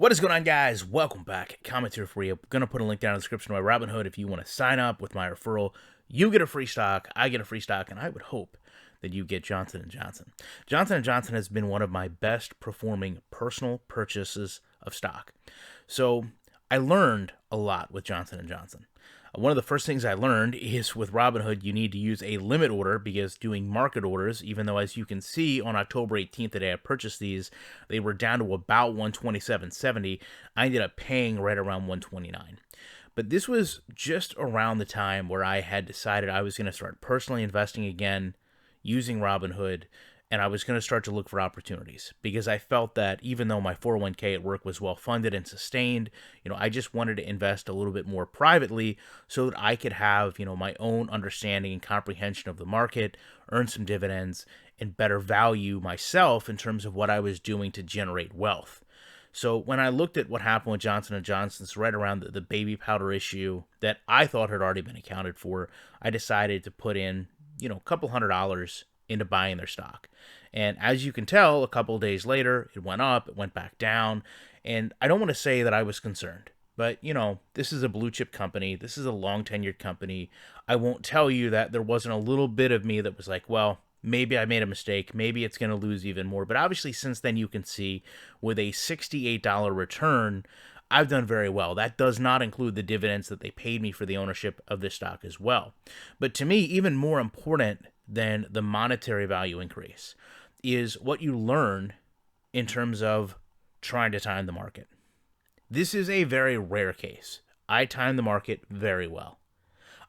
What is going on, guys? Welcome back. Commentary for you. I'm going to put a link down in the description of my Robinhood. If you want to sign up with my referral, you get a free stock, I get a free stock, and I would hope that you get Johnson & Johnson. Johnson & Johnson has been one of my best performing personal purchases of stock. So I learned a lot with Johnson & Johnson. One of the first things I learned is with Robinhood, you need to use a limit order because doing market orders, even though as you can see on October 18th, the day I purchased these, they were down to about 127.70. I ended up paying right around 129. But this was just around the time where I had decided I was going to start personally investing again using Robinhood, and I was going to start to look for opportunities because I felt that even though my 401k at work was well funded and sustained, I just wanted to invest a little bit more privately so that I could have, my own understanding and comprehension of the market, earn some dividends, and better value myself in terms of what I was doing to generate wealth. So when I looked at what happened with Johnson & Johnson's right around the baby powder issue that I thought had already been accounted for, I decided to put in, a couple $100 into buying their stock. And as you can tell, a couple of days later, it went up, it went back down. And I don't want to say that I was concerned, but this is a blue chip company. This is a long tenured company. I won't tell you that there wasn't a little bit of me that was like, well, maybe I made a mistake. Maybe it's going to lose even more. But obviously, since then, you can see with a $68 return, I've done very well. That does not include the dividends that they paid me for the ownership of this stock as well. But to me, even more important than the monetary value increase is what you learn in terms of trying to time the market. This is a very rare case. I time the market very well.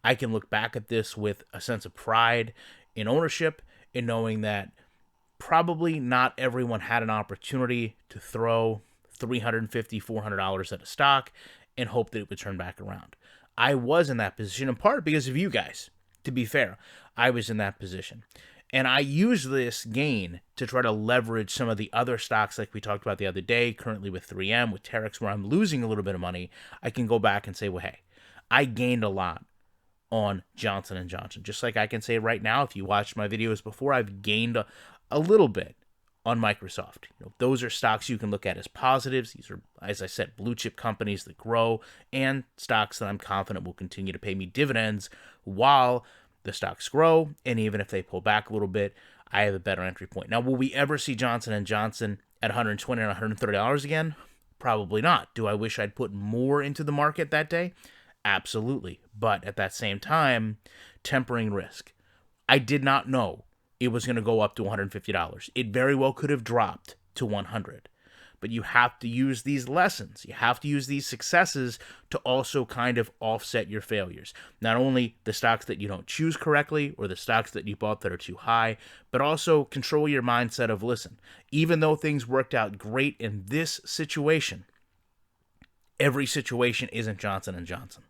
I can look back at this with a sense of pride in ownership, in knowing that probably not everyone had an opportunity to throw $350, $400 at a stock and hope that it would turn back around. I was in that position in part because of you guys. To be fair, I was in that position. And I use this gain to try to leverage some of the other stocks like we talked about the other day, currently with 3M, with Terex, where I'm losing a little bit of money. I can go back and say, well, hey, I gained a lot on Johnson & Johnson. Just like I can say right now, if you watched my videos before, I've gained a little bit on Microsoft. Those are stocks you can look at as positives. These are, as I said, blue chip companies that grow and stocks that I'm confident will continue to pay me dividends while the stocks grow. And even if they pull back a little bit, I have a better entry point. Now, will we ever see Johnson & Johnson at $120 and $130 again? Probably not. Do I wish I'd put more into the market that day? Absolutely. But at that same time, tempering risk. I did not know it was going to go up to $150. It very well could have dropped to $100. But you have to use these lessons. You have to use these successes to also kind of offset your failures. Not only the stocks that you don't choose correctly or the stocks that you bought that are too high, but also control your mindset of, listen, even though things worked out great in this situation, every situation isn't Johnson & Johnson.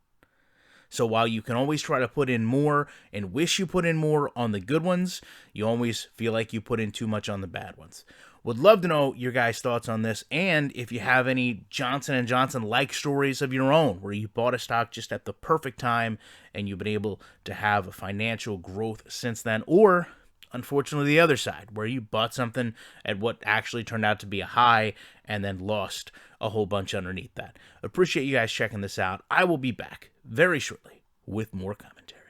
So while you can always try to put in more and wish you put in more on the good ones, you always feel like you put in too much on the bad ones. Would love to know your guys' thoughts on this, and if you have any Johnson & Johnson-like stories of your own, where you bought a stock just at the perfect time and you've been able to have a financial growth since then, or unfortunately the other side, where you bought something at what actually turned out to be a high and then lost a whole bunch underneath that. Appreciate you guys checking this out. I will be back very shortly with more commentary.